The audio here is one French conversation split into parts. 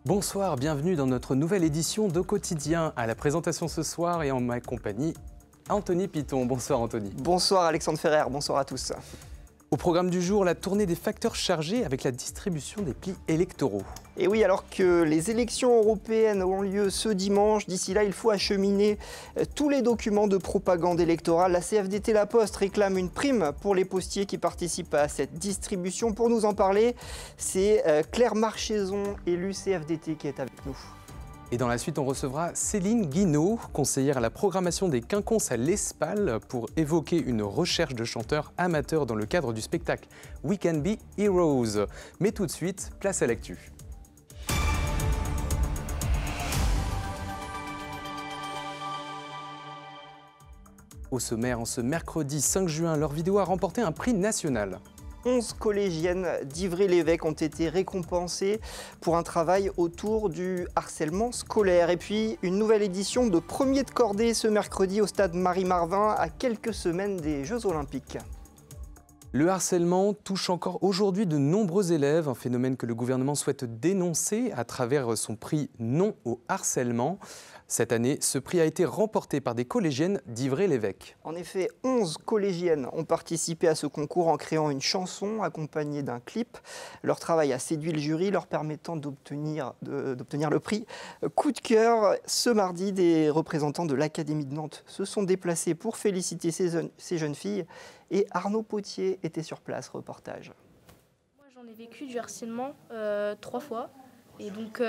Bonsoir, bienvenue dans notre nouvelle édition de Quotidien. À la présentation ce soir et en ma compagnie, Anthony Piton. Bonsoir Anthony. Bonsoir Alexandre Ferrer, bonsoir à tous. Au programme du jour, la tournée des facteurs chargés avec la distribution des plis électoraux. Et oui, alors que les élections européennes ont lieu ce dimanche, d'ici là, il faut acheminer tous les documents de propagande électorale. La CFDT La Poste réclame une prime pour les postiers qui participent à cette distribution. Pour nous en parler, c'est Claire Marcheson, élue CFDT, qui est avec nous. Et dans la suite, on recevra Céline Guinaud, conseillère à la programmation des Quinconces à l'Espal, pour évoquer une recherche de chanteurs amateurs dans le cadre du spectacle We Can Be Heroes. Mais tout de suite, place à l'actu. Au sommaire, en ce mercredi 5 juin, leur vidéo a remporté un prix national. 11 collégiennes d'Ivry-l'Évêque ont été récompensées pour un travail autour du harcèlement scolaire. Et puis, une nouvelle édition de Premier de Cordée ce mercredi au stade Marie-Marvin, à quelques semaines des Jeux Olympiques. Le harcèlement touche encore aujourd'hui de nombreux élèves, un phénomène que le gouvernement souhaite dénoncer à travers son prix Non au harcèlement. Cette année, ce prix a été remporté par des collégiennes d'Ivry-l'Évêque. En effet, 11 collégiennes ont participé à ce concours en créant une chanson accompagnée d'un clip. Leur travail a séduit le jury, leur permettant d'obtenir le prix Coup de cœur. Ce mardi, des représentants de l'Académie de Nantes se sont déplacés pour féliciter ces jeunes filles. Et Arnaud Potier était sur place, reportage. Moi, j'en ai vécu du harcèlement 3 fois. Et donc,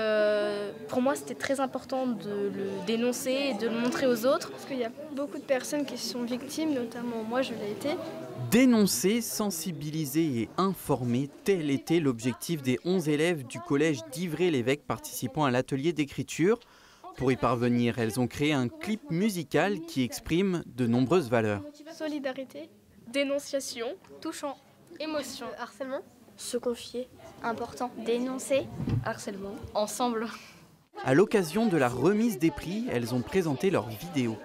pour moi, c'était très important de le dénoncer et de le montrer aux autres. Parce qu'il y a beaucoup de personnes qui sont victimes, notamment moi, je l'ai été. Dénoncer, sensibiliser et informer, tel était l'objectif des 11 élèves du collège d'Ivry-l'Évêque participant à l'atelier d'écriture. Pour y parvenir, elles ont créé un clip musical qui exprime de nombreuses valeurs. Solidarité, Dénonciation, touchant, émotion, harcèlement, se confier, important, dénoncer, harcèlement, ensemble. À l'occasion de la remise des prix, elles ont présenté leur vidéo.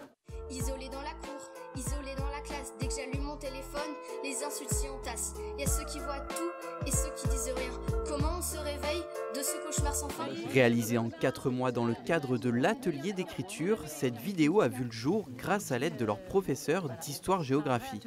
Isolé dans la cour, isolé dans la classe, dès que j'allume mon téléphone, les insultes s'y entassent. Il y a ceux qui voient tout et ceux qui disent rien. Comment on se réveille de ce cauchemar sans fin? Réalisée en 4 mois dans le cadre de l'atelier d'écriture, cette vidéo a vu le jour grâce à l'aide de leur professeur d'histoire-géographie.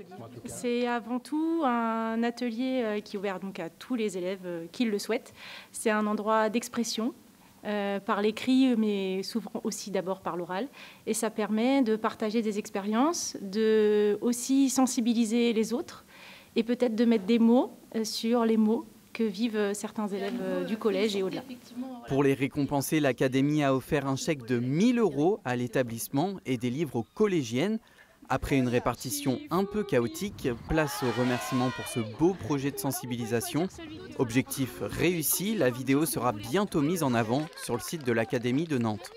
C'est avant tout un atelier qui est ouvert donc à tous les élèves qui le souhaitent. C'est un endroit d'expression par l'écrit, mais souvent aussi d'abord par l'oral. Et ça permet de partager des expériences, de aussi sensibiliser les autres et peut-être de mettre des mots sur les mots que vivent certains élèves du collège et au-delà. Pour les récompenser, l'Académie a offert un chèque de 1 000 € à l'établissement et des livres aux collégiennes. Après une répartition un peu chaotique, place aux remerciements pour ce beau projet de sensibilisation. Objectif réussi, la vidéo sera bientôt mise en avant sur le site de l'Académie de Nantes.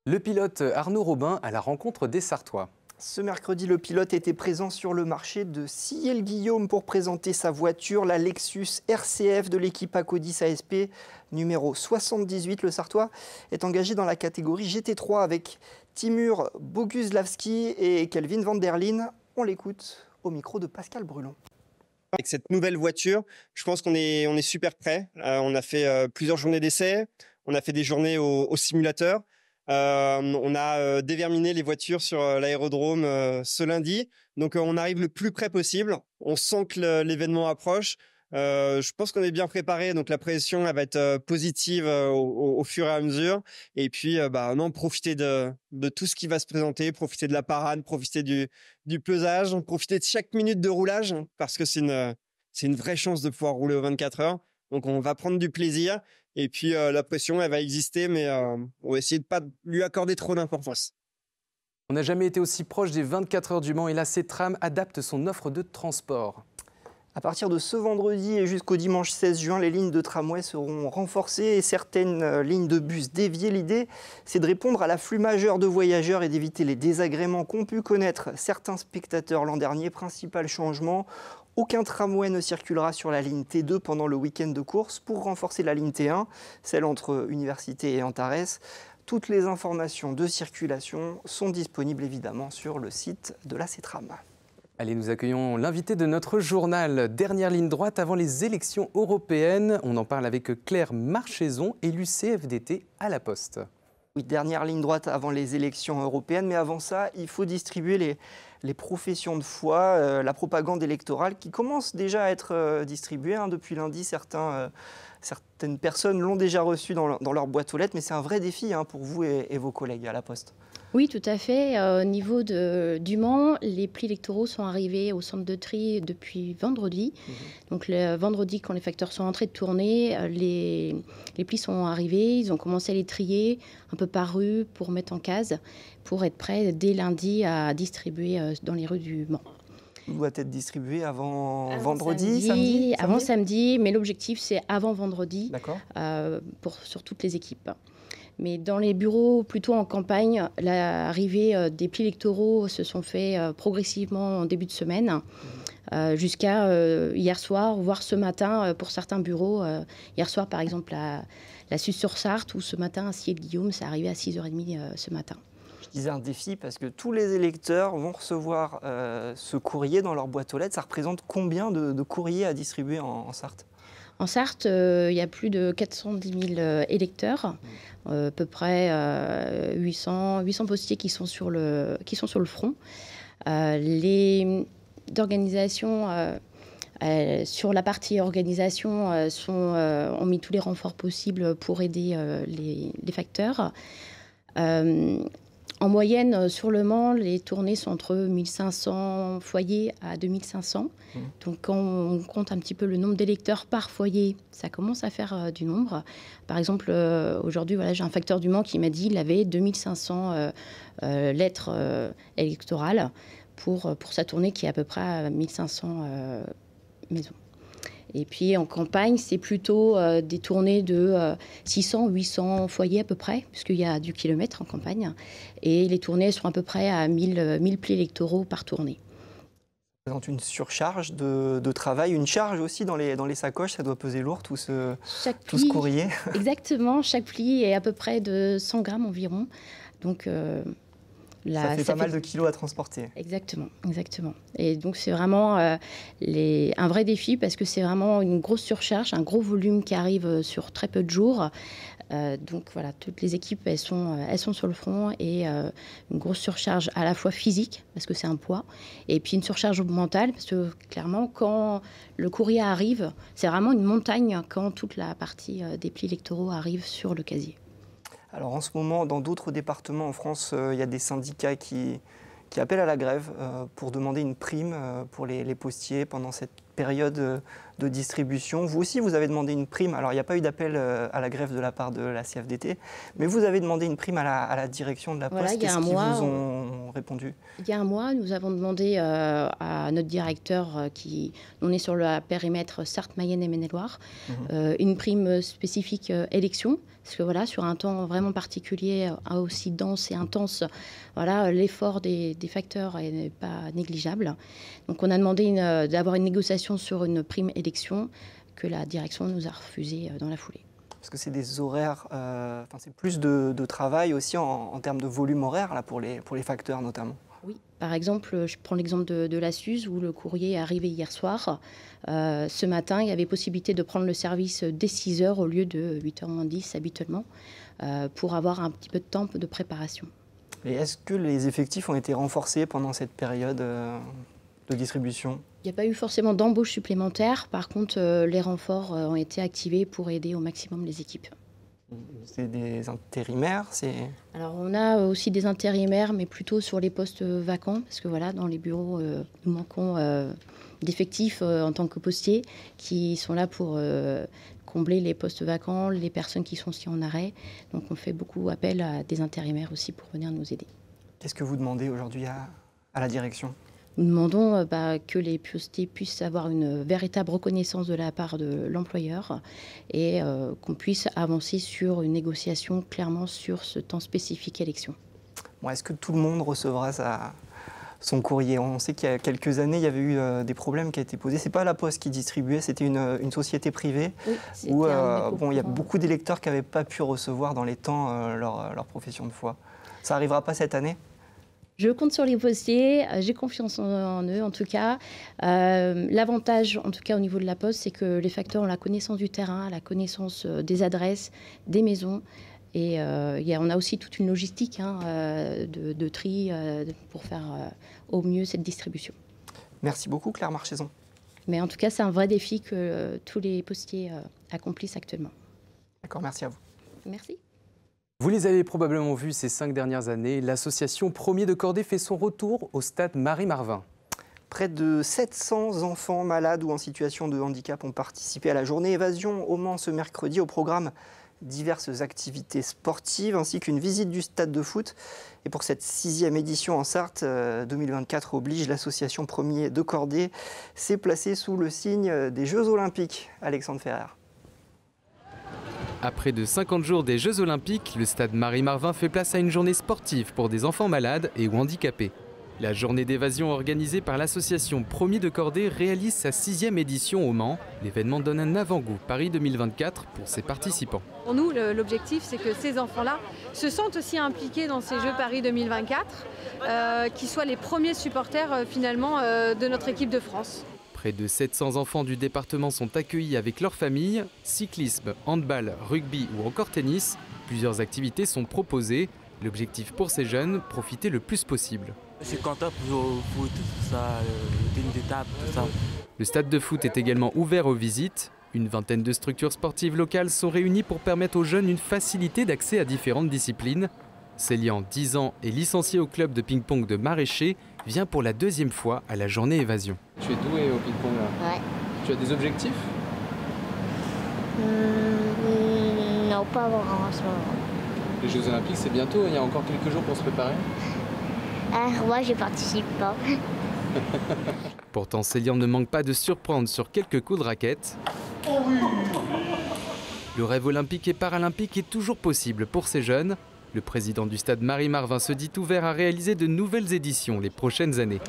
Le pilote Arnaud Robin à la rencontre des Sartois. Ce mercredi, le pilote était présent sur le marché de Sillé-le-Guillaume pour présenter sa voiture, la Lexus RCF de l'équipe Acodis ASP numéro 78. Le Sartois est engagé dans la catégorie GT3 avec Timur Boguslavski et Kelvin van der Lien. On l'écoute au micro de Pascal Brulon. Avec cette nouvelle voiture, je pense qu'on est super prêt. On a fait plusieurs journées d'essai, on a fait des journées au simulateur. On a déverminé les voitures sur l'aérodrome ce lundi. Donc on arrive le plus près possible. On sent que l'événement approche. Je pense qu'on est bien préparé. Donc la pression elle va être positive au fur et à mesure. Et puis profiter de tout ce qui va se présenter, profiter de la parade, profiter du pesage, profiter de chaque minute de roulage parce que c'est une vraie chance de pouvoir rouler aux 24 heures. Donc on va prendre du plaisir. Et puis la pression, elle va exister, mais on va essayer de ne pas lui accorder trop d'importance. On n'a jamais été aussi proche des 24 heures du Mans et là, Cetram adapte son offre de transport. À partir de ce vendredi et jusqu'au dimanche 16 juin, les lignes de tramway seront renforcées et certaines lignes de bus déviées. L'idée, c'est de répondre à l'afflux majeur de voyageurs et d'éviter les désagréments qu'ont pu connaître certains spectateurs l'an dernier. Principal changement, aucun tramway ne circulera sur la ligne T2 pendant le week-end de course pour renforcer la ligne T1, celle entre Université et Antares. Toutes les informations de circulation sont disponibles évidemment sur le site de la Cetram. Allez, nous accueillons l'invité de notre journal. Dernière ligne droite avant les élections européennes. On en parle avec Claire Marcheson, élue CFDT à la Poste. Oui, dernière ligne droite avant les élections européennes, mais avant ça, il faut distribuer les professions de foi, la propagande électorale qui commence déjà à être distribuée. Depuis lundi, certaines personnes l'ont déjà reçue dans leur boîte aux lettres, mais c'est un vrai défi pour vous et vos collègues à la Poste. Oui, tout à fait. Au niveau du Mans, les plis électoraux sont arrivés au centre de tri depuis vendredi. Donc le vendredi, quand les facteurs sont entrés de tournée, les plis sont arrivés. Ils ont commencé à les trier un peu par rue pour mettre en case, pour être prêts dès lundi à distribuer dans les rues du Mans. Il doit être distribué avant vendredi, samedi. Avant samedi, mais l'objectif, c'est avant vendredi sur toutes les équipes. Mais dans les bureaux, plutôt en campagne, l'arrivée des plis électoraux se sont fait progressivement en début de semaine, jusqu'à hier soir, voire ce matin pour certains bureaux. Hier soir, par exemple, la Suze-sur-Sarthe, ou ce matin à Sillé-de-Guillaume, c'est arrivé à 6h30 ce matin. Je disais un défi parce que tous les électeurs vont recevoir ce courrier dans leur boîte aux lettres. Ça représente combien de courriers à distribuer en Sarthe ? En Sarthe, il y a plus de 410 000 électeurs, à peu près 800 postiers qui sont sur le front. Les organisations, sur la partie organisation, ont mis tous les renforts possibles pour aider les facteurs. En moyenne, sur le Mans, les tournées sont entre 1500 foyers à 2500. Donc, quand on compte un petit peu le nombre d'électeurs par foyer, ça commence à faire du nombre. Par exemple, aujourd'hui, j'ai un facteur du Mans qui m'a dit qu'il avait 2500 lettres électorales pour sa tournée, qui est à peu près à 1500 maisons. Et puis en campagne, c'est plutôt des tournées de 600-800 foyers à peu près, puisqu'il y a du kilomètre en campagne. Et les tournées sont à peu près à 1000 plis électoraux par tournée. Ça présente une surcharge de travail, une charge aussi dans les sacoches. Ça doit peser lourd tout ce courrier. Exactement, chaque pli est à peu près de 100 grammes environ. Donc... ça fait pas mal de kilos à transporter. Exactement. Et donc c'est vraiment un vrai défi parce que c'est vraiment une grosse surcharge, un gros volume qui arrive sur très peu de jours. Donc voilà, toutes les équipes, elles sont sur le front et une grosse surcharge à la fois physique parce que c'est un poids et puis une surcharge mentale parce que clairement quand le courrier arrive, c'est vraiment une montagne quand toute la partie des plis électoraux arrive sur le casier. Alors en ce moment, dans d'autres départements en France, il y a des syndicats qui appellent à la grève pour demander une prime pour les postiers pendant cette période de distribution. Vous aussi, vous avez demandé une prime. Alors il n'y a pas eu d'appel à la grève de la part de la CFDT, mais vous avez demandé une prime à la direction de la Poste. Qu'est-ce qu'ils vous ont répondu ? Il y a un mois, nous avons demandé à notre directeur, on est sur le périmètre Sarthe, Mayenne et Maine-et-Loire, une prime spécifique élection. Parce que sur un temps vraiment particulier, aussi dense et intense, l'effort des facteurs n'est pas négligeable. Donc on a demandé d'avoir une négociation sur une prime élection que la direction nous a refusée dans la foulée. Parce que c'est des horaires, c'est plus de travail aussi en termes de volume horaire là, pour les facteurs notamment. Oui, par exemple, je prends l'exemple de la Suze où le courrier est arrivé hier soir. Ce matin, il y avait possibilité de prendre le service dès 6h au lieu de 8h-10 habituellement pour avoir un petit peu de temps de préparation. Et est-ce que les effectifs ont été renforcés pendant cette période de distribution ? Il n'y a pas eu forcément d'embauche supplémentaire. Par contre, les renforts ont été activés pour aider au maximum les équipes. C'est des intérimaires, Alors on a aussi des intérimaires, mais plutôt sur les postes vacants, parce que dans les bureaux, nous manquons d'effectifs en tant que postiers qui sont là pour combler les postes vacants, les personnes qui sont aussi en arrêt. Donc on fait beaucoup appel à des intérimaires aussi pour venir nous aider. Qu'est-ce que vous demandez aujourd'hui à la direction ? Nous demandons que les postiers puissent avoir une véritable reconnaissance de la part de l'employeur et qu'on puisse avancer sur une négociation clairement sur ce temps spécifique élection. Bon, est-ce que tout le monde recevra son courrier ? On sait qu'il y a quelques années, il y avait eu des problèmes qui ont été posés. Ce n'est pas la Poste qui distribuait, c'était une société privée où il y a beaucoup d'électeurs qui n'avaient pas pu recevoir dans les temps leur profession de foi. Ça n'arrivera pas cette année ? Je compte sur les postiers, j'ai confiance en eux en tout cas. L'avantage en tout cas au niveau de la poste, c'est que les facteurs ont la connaissance du terrain, la connaissance des adresses, des maisons. Et on a aussi toute une logistique de tri pour faire au mieux cette distribution. Merci beaucoup Claire Marcheson. Mais en tout cas, c'est un vrai défi que tous les postiers accomplissent actuellement. D'accord, merci à vous. Merci. Vous les avez probablement vus ces 5 dernières années, l'association Premier de Cordée fait son retour au stade Marie-Marvin. Près de 700 enfants malades ou en situation de handicap ont participé à la journée Évasion au Mans ce mercredi. Au programme, diverses activités sportives ainsi qu'une visite du stade de foot. Et pour cette 6e édition en Sarthe, 2024 oblige, l'association Premier de Cordée s'est placée sous le signe des Jeux Olympiques. Alexandre Ferrer. À près de 50 jours des Jeux Olympiques, le stade Marie-Marvin fait place à une journée sportive pour des enfants malades et ou handicapés. La journée d'évasion organisée par l'association Premier de Cordée réalise sa 6e édition au Mans. L'événement donne un avant-goût Paris 2024 pour ses participants. Pour nous, l'objectif, c'est que ces enfants-là se sentent aussi impliqués dans ces Jeux Paris 2024, qu'ils soient les premiers supporters finalement de notre équipe de France. Près de 700 enfants du département sont accueillis avec leur famille. Cyclisme, handball, rugby ou encore tennis, plusieurs activités sont proposées. L'objectif pour ces jeunes, profiter le plus possible. Je suis content pour jouer au foot, tout ça, le tennis de table, tout ça. Le stade de foot est également ouvert aux visites. Une vingtaine de structures sportives locales sont réunies pour permettre aux jeunes une facilité d'accès à différentes disciplines. Célian, 10 ans, et licencié au club de ping-pong de Maraîcher, vient pour la 2e fois à la journée Évasion. Tu es doué au ping-pong là? Ouais. Tu as des objectifs? Non, pas vraiment en ce moment. Les Jeux Olympiques, c'est bientôt, il y a encore quelques jours pour se préparer. Ah, moi, je participe pas. Pourtant, Célian ne manque pas de surprendre sur quelques coups de raquette. Le rêve olympique et paralympique est toujours possible pour ces jeunes. Le président du stade Marie-Marvin se dit ouvert à réaliser de nouvelles éditions les prochaines années.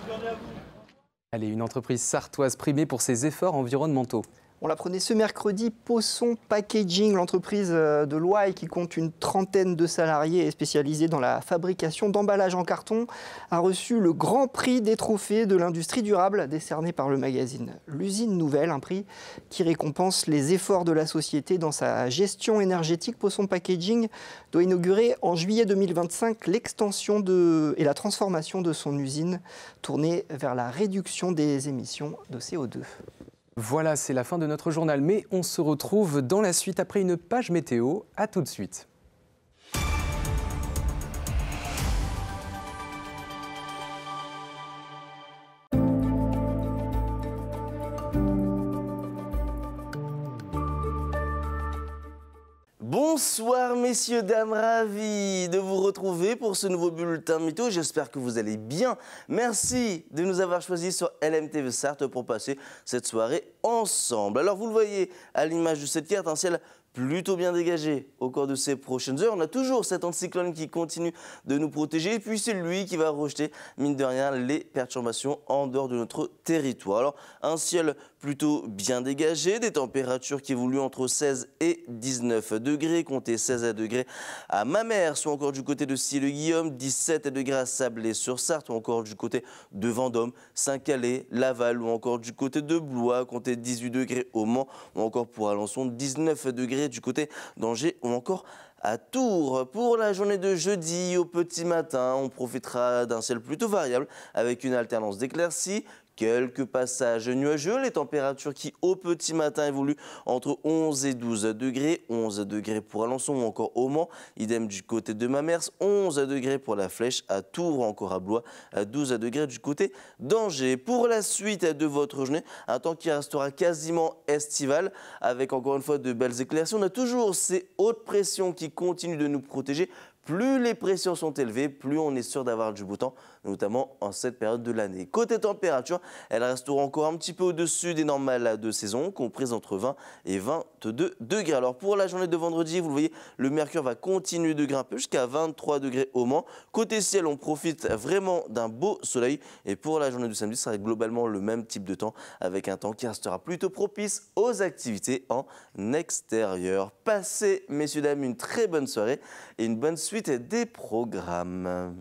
Allez, une entreprise sartoise primée pour ses efforts environnementaux. On l'apprenait ce mercredi, Poisson Packaging, l'entreprise de l'Ouaille qui compte une trentaine de salariés et spécialisée dans la fabrication d'emballages en carton, a reçu le grand prix des trophées de l'industrie durable décerné par le magazine L'Usine Nouvelle, un prix qui récompense les efforts de la société dans sa gestion énergétique. Poisson Packaging doit inaugurer en juillet 2025 l'extension et la transformation de son usine tournée vers la réduction des émissions de CO2. Voilà, c'est la fin de notre journal, mais on se retrouve dans la suite après une page météo. À tout de suite. Bonsoir messieurs, dames, ravi de vous retrouver pour ce nouveau bulletin de météo. J'espère que vous allez bien. Merci de nous avoir choisis sur LMTV Sarthe pour passer cette soirée ensemble. Alors vous le voyez à l'image de cette carte, un ciel plutôt bien dégagé au cours de ces prochaines heures. On a toujours cet anticyclone qui continue de nous protéger et puis c'est lui qui va rejeter, mine de rien, les perturbations en dehors de notre territoire. Alors un ciel plutôt bien dégagé, des températures qui évoluent entre 16 et 19 degrés, comptez 16 degrés à Mamers ou encore du côté de Sille-Guillaume, 17 degrés à Sablé-sur-Sarthe ou encore du côté de Vendôme, Saint-Calais, Laval ou encore du côté de Blois, comptez 18 degrés au Mans ou encore pour Alençon, 19 degrés du côté d'Angers ou encore à Tours. Pour la journée de jeudi au petit matin, on profitera d'un ciel plutôt variable avec une alternance d'éclaircies. Quelques passages nuageux, les températures qui au petit matin évoluent entre 11 et 12 degrés, 11 degrés pour Alençon ou encore au Mans, idem du côté de Mamers, 11 degrés pour la Flèche, à Tours ou encore à Blois, 12 degrés du côté d'Angers. Pour la suite de votre journée, un temps qui restera quasiment estival avec encore une fois de belles éclaircies. On a toujours ces hautes pressions qui continuent de nous protéger. Plus les pressions sont élevées, plus on est sûr d'avoir du beau temps, notamment en cette période de l'année. Côté température, elles resteront encore un petit peu au-dessus des normales de saison, comprises entre 20 et 22 degrés. Alors pour la journée de vendredi, vous le voyez, le mercure va continuer de grimper jusqu'à 23 degrés au Mans. Côté ciel, on profite vraiment d'un beau soleil. Et pour la journée du samedi, ça sera globalement le même type de temps, avec un temps qui restera plutôt propice aux activités en extérieur. Passez, messieurs, dames, une très bonne soirée et une bonne suite des programmes.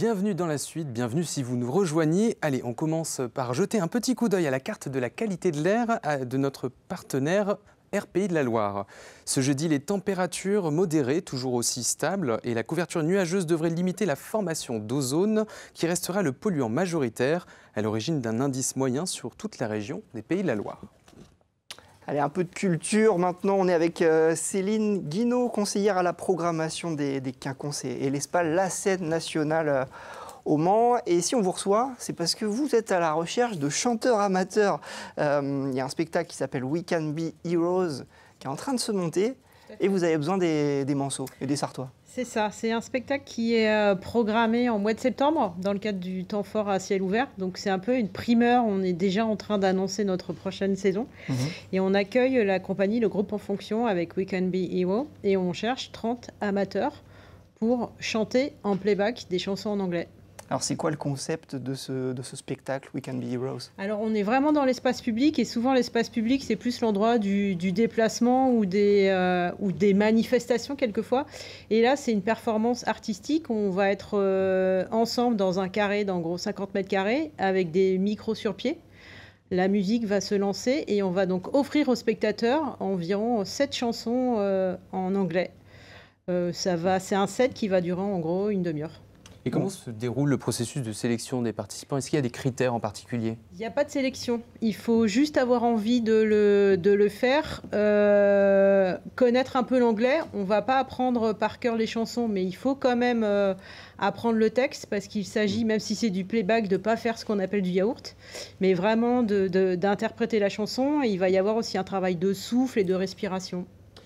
bienvenue dans la suite, bienvenue si vous nous rejoignez. Allez, on commence par jeter un petit coup d'œil à la carte de la qualité de l'air de notre partenaire RPI de la Loire. Ce jeudi, les températures modérées, toujours aussi stables, et la couverture nuageuse devrait limiter la formation d'ozone, qui restera le polluant majoritaire, à l'origine d'un indice moyen sur toute la région des Pays de la Loire. Allez, un peu de culture. Maintenant, on est avec Céline Guinaud, conseillère à la programmation des quinconces et l'ESPAL, la scène nationale au Mans. Et si on vous reçoit, c'est parce que vous êtes à la recherche de chanteurs amateurs. Il y a un spectacle qui s'appelle We Can Be Heroes qui est en train de se monter et vous avez besoin des Manceaux et des Sartois. C'est ça, c'est un spectacle qui est programmé en mois de septembre dans le cadre du temps fort à ciel ouvert. Donc c'est un peu une primeur, on est déjà en train d'annoncer notre prochaine saison. Et on accueille la compagnie, le groupe en fonction avec We Can Be Heroes et on cherche 30 amateurs pour chanter en playback des chansons en anglais. Alors c'est quoi le concept de ce spectacle We Can Be Heroes? Alors on est vraiment dans l'espace public et souvent l'espace public c'est plus l'endroit du déplacement ou des manifestations quelquefois. Et là c'est une performance artistique, on va être ensemble dans un carré d'en gros 50 mètres carrés avec des micros sur pied. La musique va se lancer et on va donc offrir aux spectateurs environ 7 chansons en anglais. C'est un set qui va durer en gros une demi-heure. Et comment se déroule le processus de sélection des participants? Est-ce qu'il y a des critères en particulier? Il n'y a pas de sélection. Il faut juste avoir envie de le faire, connaître un peu l'anglais. On ne va pas apprendre par cœur les chansons, mais il faut quand même apprendre le texte parce qu'il s'agit, même si c'est du playback, de ne pas faire ce qu'on appelle du yaourt, mais vraiment d'interpréter la chanson. Et il va y avoir aussi un travail de souffle et de respiration.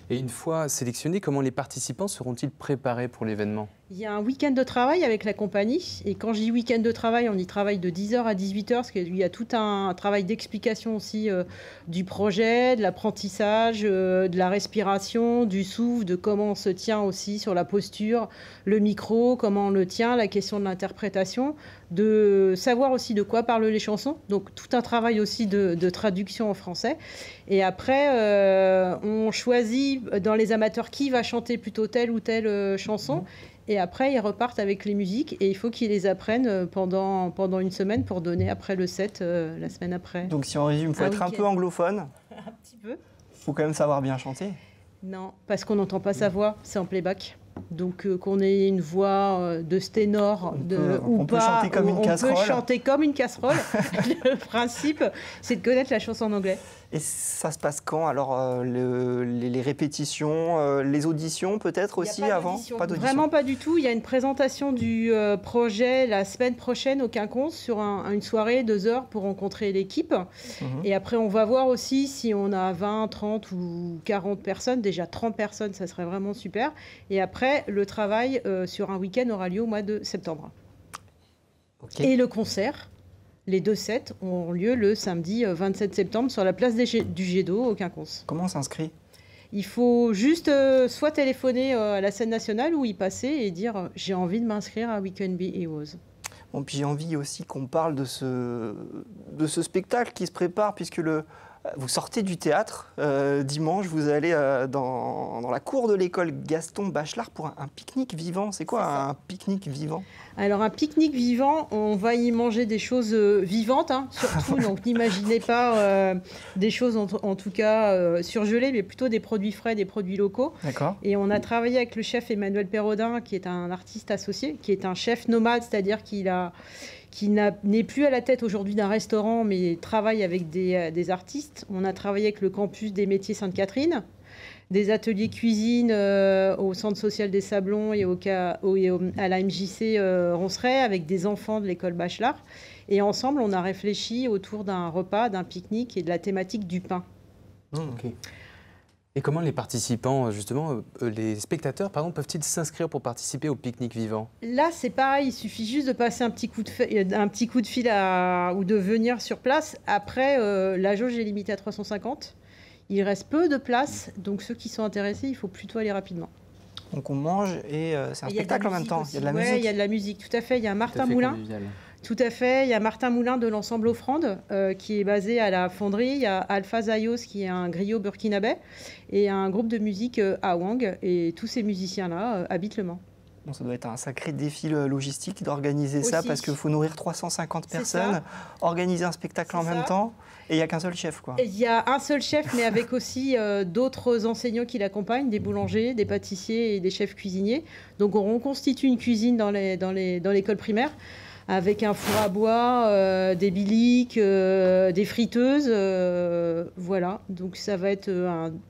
Et une fois sélectionnés, comment les participants seront-ils préparés pour l'événement? Il y a un week-end de travail avec la compagnie. Et quand je dis week-end de travail, on y travaille de 10h à 18h, parce qu'il y a tout un travail d'explication aussi du projet, de l'apprentissage, de la respiration, du souffle, de comment on se tient aussi sur la posture, le micro, comment on le tient, la question de l'interprétation, de savoir aussi de quoi parlent les chansons. Donc tout un travail aussi de traduction en français. Et après, on choisit dans les amateurs qui va chanter plutôt telle ou telle chanson. Et après, ils repartent avec les musiques et il faut qu'ils les apprennent pendant une semaine pour donner après le set la semaine après. Donc si on résume, il faut être un peu anglophone. Un petit peu. Il faut quand même savoir bien chanter. Non, parce qu'on n'entend pas sa voix, c'est en playback. Donc qu'on ait une voix de sténor on peut chanter comme une casserole. On peut chanter comme une casserole. Le principe, c'est de connaître la chanson en anglais. Et ça se passe quand? Alors, les répétitions, les auditions peut-être aussi avant? Pas d'audition. Vraiment pas du tout. Il y a une présentation du projet la semaine prochaine au Quinconce sur une soirée, 2 heures pour rencontrer l'équipe. Et après, on va voir aussi si on a 20, 30 ou 40 personnes. Déjà 30 personnes, ça serait vraiment super. Et après, le travail sur un week-end aura lieu au mois de septembre. Et le concert, les 2 sets auront lieu le samedi 27 septembre sur la place du Jet d'eau au Quinconce. Comment on s'inscrit? Il faut juste soit téléphoner à la scène nationale ou y passer et dire j'ai envie de m'inscrire à We Can Be Heroes. Bon, puis j'ai envie aussi qu'on parle de ce spectacle qui se prépare puisque vous sortez du théâtre dimanche, vous allez dans la cour de l'école Gaston Bachelard pour un pique-nique vivant. C'est quoi un pique-nique vivant? Alors un pique-nique vivant, on va y manger des choses vivantes, hein, surtout. Donc n'imaginez pas des choses en tout cas surgelées, mais plutôt des produits frais, des produits locaux. D'accord. Et on a travaillé avec le chef Emmanuel Perrodin, qui est un artiste associé, qui est un chef nomade, c'est-à-dire qui n'est plus à la tête aujourd'hui d'un restaurant, mais travaille avec des artistes. On a travaillé avec le campus des métiers Sainte-Catherine, des ateliers cuisine au centre social des Sablons et à la MJC Ronceret avec des enfants de l'école Bachelard. Et ensemble, on a réfléchi autour d'un repas, d'un pique-nique et de la thématique du pain. Ok. Et comment les participants, justement, les spectateurs, pardon, peuvent-ils s'inscrire pour participer au pique-nique vivant? Là, c'est pareil, il suffit juste de passer un petit coup de fil ou de venir sur place. Après, la jauge est limitée à 350. Il reste peu de place, donc ceux qui sont intéressés, il faut plutôt aller rapidement. Donc on mange et c'est un spectacle en même temps. Il y a de la musique. Oui, il y a de la musique, tout à fait. Il y a Martin Moulin. Tout à fait. Il y a Martin Moulin de l'ensemble Offrande qui est basé à la fonderie. Il y a Alpha Zayos qui est un griot burkinabé et un groupe de musique Awang. Et tous ces musiciens-là habitent Le Mans. Bon, ça doit être un sacré défi logistique d'organiser ça parce qu'il faut nourrir 350 personnes, organiser un spectacle en même temps et il n'y a qu'un seul chef, quoi. Il y a un seul chef, mais avec aussi d'autres enseignants qui l'accompagnent, des boulangers, des pâtissiers et des chefs cuisiniers. Donc on reconstitue une cuisine dans l'école primaire avec un four à bois, des biliques, des friteuses. Voilà, donc ça va être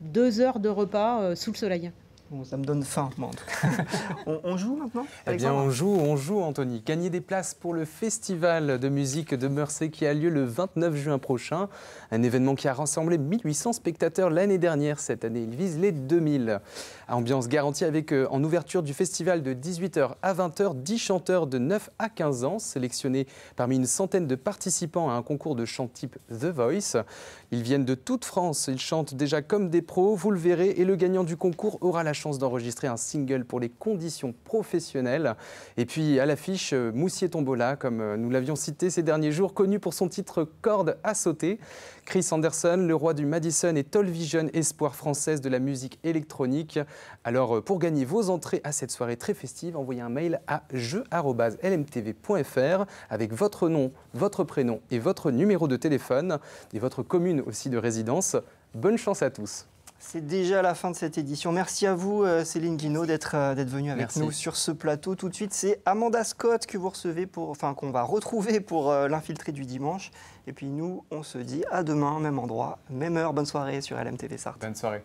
2 heures de repas sous le soleil. Bon, ça me donne faim, moi, en tout cas. On joue maintenant, Alexandre ? Eh bien, on joue, Anthony. Gagnez des places pour le festival de musique de Meursault qui a lieu le 29 juin prochain. Un événement qui a rassemblé 1800 spectateurs l'année dernière. Cette année, il vise les 2000. Ambiance garantie avec, en ouverture du festival de 18h à 20h, 10 chanteurs de 9 à 15 ans, sélectionnés parmi une centaine de participants à un concours de chant type The Voice. Ils viennent de toute France. Ils chantent déjà comme des pros, vous le verrez. Et le gagnant du concours aura la chance d'enregistrer un single pour les conditions professionnelles. Et puis à l'affiche, Moussier Tombola, comme nous l'avions cité ces derniers jours, connu pour son titre Corde à sauter. Chris Anderson, le roi du Madison et Tall Vision, espoir française de la musique électronique. Alors pour gagner vos entrées à cette soirée très festive, envoyez un mail à jeu@lmtv.fr avec votre nom, votre prénom et votre numéro de téléphone et votre commune aussi de résidence. Bonne chance à tous. C'est déjà la fin de cette édition. Merci à vous, Céline Guinaud, d'être venue avec nous sur ce plateau. Tout de suite, c'est Amanda Scott que vous recevez qu'on va retrouver pour l'infiltré du dimanche. Et puis nous, on se dit à demain, même endroit, même heure. Bonne soirée sur LMTV Sarthe. Bonne soirée.